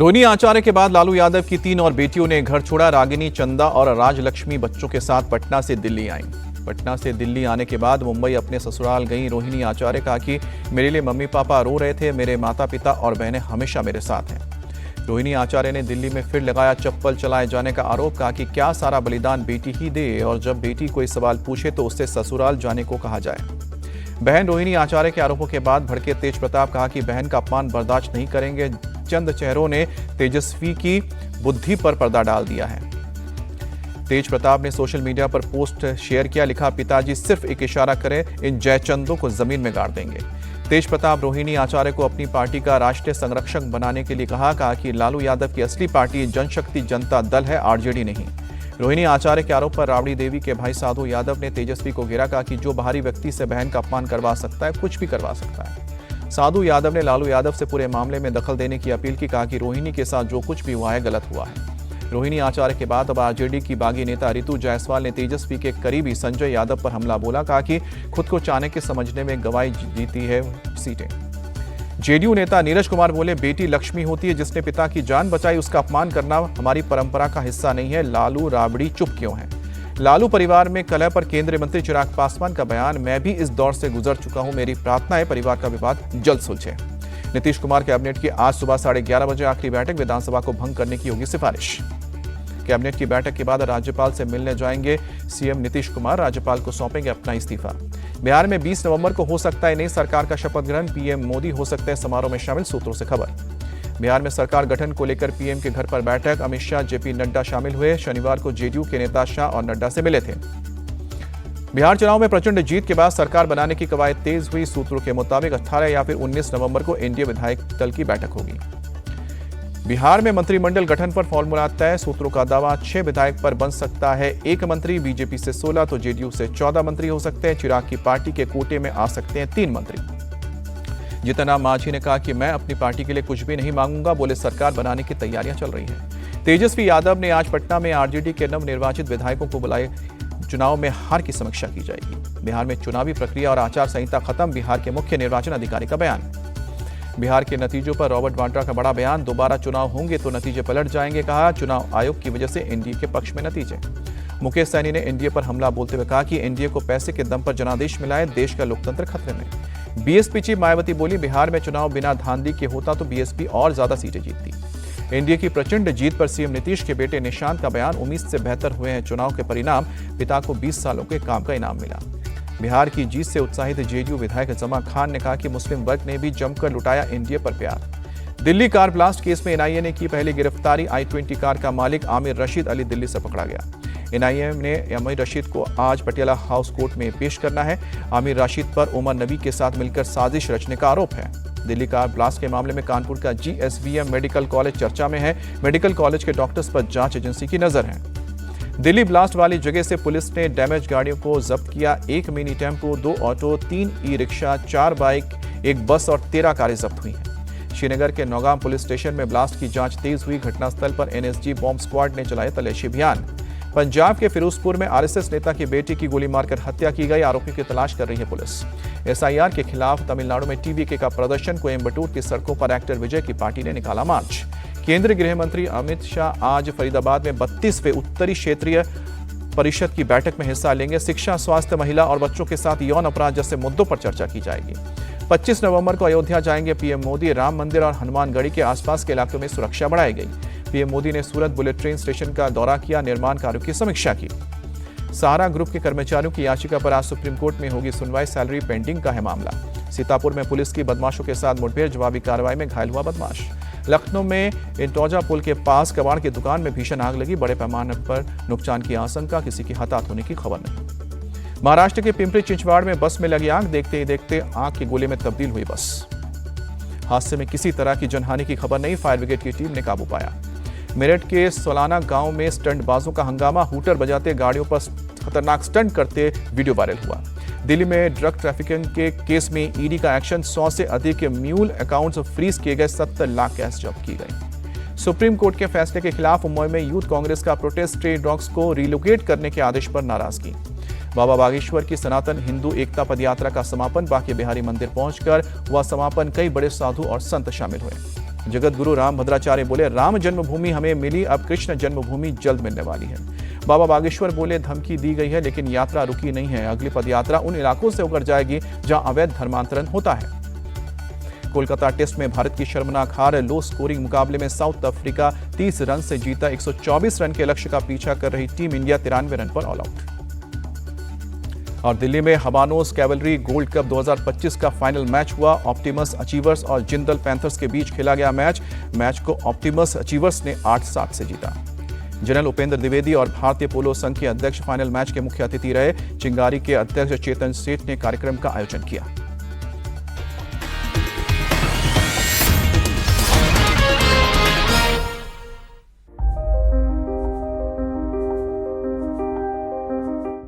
रोहिणी आचार्य के बाद लालू यादव की 3 और बेटियों ने घर छोड़ा। रागिनी, चंदा और राजलक्ष्मी बच्चों के साथ पटना से दिल्ली आईं। पटना से दिल्ली आने के बाद मुंबई अपने ससुराल गईं रोहिणी आचार्य। कहा कि मेरे लिए मम्मी पापा रो रहे थे, मेरे माता पिता और बहनें हमेशा मेरे साथ हैं। रोहिणी आचार्य ने दिल्ली में फिर लगाया चप्पल चलाए जाने का आरोप। कहा कि क्या सारा बलिदान बेटी ही दे और जब बेटी कोई सवाल पूछे तो उससे ससुराल जाने को कहा जाए। बहन रोहिणी आचार्य के आरोपों के बाद भड़के तेज प्रताप। कहा कि बहन का अपमान बर्दाश्त नहीं करेंगे। चंद चेहरों ने तेजस्वी की बुद्धि पर पर्दा डाल दिया है। तेज प्रताप ने सोशल मीडिया पर पोस्ट शेयर किया। लिखा, पिताजी सिर्फ एक इशारा करें, इन जयचंदों को जमीन में गाड़ देंगे। तेज प्रताप रोहिणी आचार्य को अपनी पार्टी का राष्ट्रीय संरक्षक बनाने के लिए कहा कि लालू यादव की असली पार्टी जनशक्ति जनता दल है, आरजेडी नहीं। रोहिणी आचार्य के आरोप पर राबड़ी देवी के भाई साधु यादव ने तेजस्वी को घेरा। कहा कि जो बाहरी व्यक्ति से बहन का अपमान करवा सकता है, कुछ भी करवा सकता है। साधु यादव ने लालू यादव से पूरे मामले में दखल देने की अपील की। कहा कि रोहिणी के साथ जो कुछ भी हुआ है गलत हुआ है। रोहिणी आचार्य के बाद अब आरजेडी की बागी नेता रितु जायसवाल ने तेजस्वी के करीबी संजय यादव पर हमला बोला। कहा कि खुद को चाणक्य समझने में गवाई जीती है सीटें। जेडीयू नेता नीरज कुमार बोले, बेटी लक्ष्मी होती है, जिसने पिता की जान बचाई उसका अपमान करना हमारी परंपरा का हिस्सा नहीं है। लालू राबड़ी चुप क्यों है? लालू परिवार में कलह पर केंद्रीय मंत्री चिराग पासवान का बयान। मैं भी इस दौर से गुजर चुका हूं, मेरी प्रार्थना है परिवार का विवाद जल्द सुलझे। नीतीश कुमार कैबिनेट की आज सुबह 11:30 बजे आखिरी बैठक। विधानसभा को भंग करने की होगी सिफारिश। कैबिनेट की बैठक के बाद राज्यपाल से मिलने जाएंगे सीएम नीतीश कुमार। राज्यपाल को सौंपेंगे अपना इस्तीफा। बिहार में 20 नवंबर को हो सकता है नई सरकार का शपथ ग्रहण। पीएम मोदी हो सकते हैं समारोह में शामिल, सूत्रों से खबर। बिहार में सरकार गठन को लेकर पीएम के घर पर बैठक। अमित शाह, जेपी नड्डा शामिल हुए। शनिवार को जेडीयू के नेता शाह और नड्डा से मिले थे। बिहार चुनाव में प्रचंड जीत के बाद सरकार बनाने की कवायद तेज हुई। सूत्रों के मुताबिक 18 या फिर 19 नवंबर को एनडीए विधायक दल की बैठक होगी। बिहार में मंत्रिमंडल गठन पर फॉर्मूला तय। सूत्रों का दावा, 6 विधायक पर बन सकता है 1 मंत्री। बीजेपी से 16 तो जेडीयू से 14 मंत्री हो सकते हैं। चिराग की पार्टी के कोटे में आ सकते हैं 3 मंत्री। जीतन राम मांझी ने कहा कि मैं अपनी पार्टी के लिए कुछ भी नहीं मांगूंगा। बोले, सरकार बनाने की तैयारियां चल रही हैं। तेजस्वी यादव ने आज पटना में आरजेडी के नवनिर्वाचित विधायकों को बुलाए। चुनाव में हार की समीक्षा की जाएगी। बिहार में चुनावी प्रक्रिया और आचार संहिता खत्म। बिहार के मुख्य निर्वाचन अधिकारी का बयान। बिहार के नतीजों पर रॉबर्ट वाड्रा का बड़ा बयान। दोबारा चुनाव होंगे तो नतीजे पलट जाएंगे। कहा, चुनाव आयोग की वजह से एनडीए के पक्ष में नतीजे। मुकेश सहनी ने एनडीए पर हमला बोलते हुए कहा कि एनडीए को पैसे के दम पर जनादेश मिला है, देश का लोकतंत्र खतरे में। बीएसपी चीफ मायावती बोली, बिहार में चुनाव बिना धांधली के होता तो बीएसपी और ज्यादा सीटें जीतती। एनडीए की प्रचंड जीत पर सीएम नीतीश के बेटे निशांत का बयान। उम्मीद से बेहतर हुए हैं चुनाव के परिणाम। पिता को 20 सालों के काम का इनाम मिला। बिहार की जीत से उत्साहित जेडीयू विधायक जमा खान ने कहा कि मुस्लिम वर्ग ने भी जमकर लुटाया एनडीए पर प्यार। दिल्ली कार ब्लास्ट केस में एनआईए ने की पहली गिरफ्तारी। i20 कार का मालिक आमिर रशीद अली दिल्ली से पकड़ा गया। एनआईए ने आमिर रशीद को आज पटियाला हाउस कोर्ट में पेश करना है। आमिर रशीद पर उमर नबी के साथ मिलकर साजिश रचने का आरोप है। दिल्ली कार ब्लास्ट के मामले में कानपुर का जीएसवीएम मेडिकल कॉलेज चर्चा में है। मेडिकल कॉलेज के डॉक्टर्स पर जांच एजेंसी की नजर है। दिल्ली ब्लास्ट वाली जगह से पुलिस ने डैमेज गाड़ियों को जब्त किया। 1 mini tempo, 2 auto, 3 e rickshaw, 4 bike, 1 बस और 13 कारें जब्त हुई हैं। श्रीनगर के नौगाम पुलिस स्टेशन में ब्लास्ट की जांच तेज हुई। घटनास्थल पर एनएसजी बॉम्ब स्क्वाड ने चलाया तलाशी अभियान। पंजाब के फिरोजपुर में आरएसएस नेता की बेटी की गोली मारकर हत्या की गई। आरोपी की तलाश कर रही है पुलिस। एसआईआर के खिलाफ तमिलनाडु में टीवीके का प्रदर्शन। कोयम्बटूर की सड़कों पर एक्टर विजय की पार्टी ने निकाला मार्च। केंद्रीय गृह मंत्री अमित शाह आज फरीदाबाद में 32वें उत्तरी क्षेत्रीय परिषद की बैठक में हिस्सा लेंगे। शिक्षा, स्वास्थ्य, महिला और बच्चों के साथ यौन अपराध जैसे मुद्दों पर चर्चा की जाएगी। 25 नवंबर को अयोध्या जाएंगे पीएम मोदी। राम मंदिर और हनुमानगढ़ी के आसपास के इलाकों में सुरक्षा बढ़ाई गई। पीएम मोदी ने सूरत बुलेट ट्रेन स्टेशन का दौरा किया, निर्माण कार्यों की समीक्षा की। सहारा ग्रुप के कर्मचारियों की याचिका पर आज सुप्रीम कोर्ट में होगी सुनवाई। सैलरी पेंडिंग का है मामला। सीतापुर में पुलिस की बदमाशों के साथ मुठभेड़, जवाबी कार्रवाई में घायल हुआ बदमाश। लखनऊ में इंटौजा पुल के पास कबाड़ की दुकान में भीषण आग लगी। बड़े पैमाने पर नुकसान की आशंका, किसी की हताहत होने की खबर नहीं। महाराष्ट्र के पिंपरी चिंचवाड़ में बस में लगी आग। देखते ही देखते आग के गोले में तब्दील हुई बस। हादसे में किसी तरह की जनहानि की खबर नहीं। फायर ब्रिगेड की टीम ने काबू पाया। मेरठ के सोलाना गांव में स्टंटबाजों का हंगामा। हूटर बजाते गाड़ियों पर खतरनाक स्टंट करते वीडियो वायरल हुआ। दिल्ली में ड्रग ट्रैफिकिंग के केस में ईडी का एक्शन। 100 से अधिक म्यूल अकाउंट्स फ्रीज किए गए। 70 लाख कैश जब्त की गई। सुप्रीम कोर्ट के फैसले के खिलाफ मुंबई में यूथ कांग्रेस का प्रोटेस्ट। स्ट्रे डॉग्स को रिलोकेट करने के आदेश पर नाराजगी। बाबा बागेश्वर की सनातन हिंदू एकता पदयात्रा का समापन। बांके बिहारी मंदिर पहुंचकर हुआ समापन। कई बड़े साधु और संत शामिल हुए। जगत गुरु राम भद्राचार्य बोले, राम जन्मभूमि हमें मिली, अब कृष्ण जन्मभूमि जल्द मिलने वाली है। बाबा बागेश्वर बोले, धमकी दी गई है लेकिन यात्रा रुकी नहीं है। अगली पदयात्रा उन इलाकों से होकर जाएगी जहां अवैध धर्मांतरण होता है। कोलकाता टेस्ट में भारत की शर्मनाक हार। लो स्कोरिंग मुकाबले में साउथ अफ्रीका 30 रन से जीता। 124 रन के लक्ष्य का पीछा कर रही टीम इंडिया 93 रन पर ऑल आउट। और दिल्ली में हबानोस कैवलरी गोल्ड कप 2025 का फाइनल मैच हुआ। ऑप्टिमस अचीवर्स और जिंदल पैंथर्स के बीच खेला गया मैच को ऑप्टिमस अचीवर्स ने 8-7 से जीता। जनरल उपेंद्र द्विवेदी और भारतीय पोलो संघ के अध्यक्ष फाइनल मैच के मुख्य अतिथि रहे। चिंगारी के अध्यक्ष चेतन सेठ ने कार्यक्रम का आयोजन किया।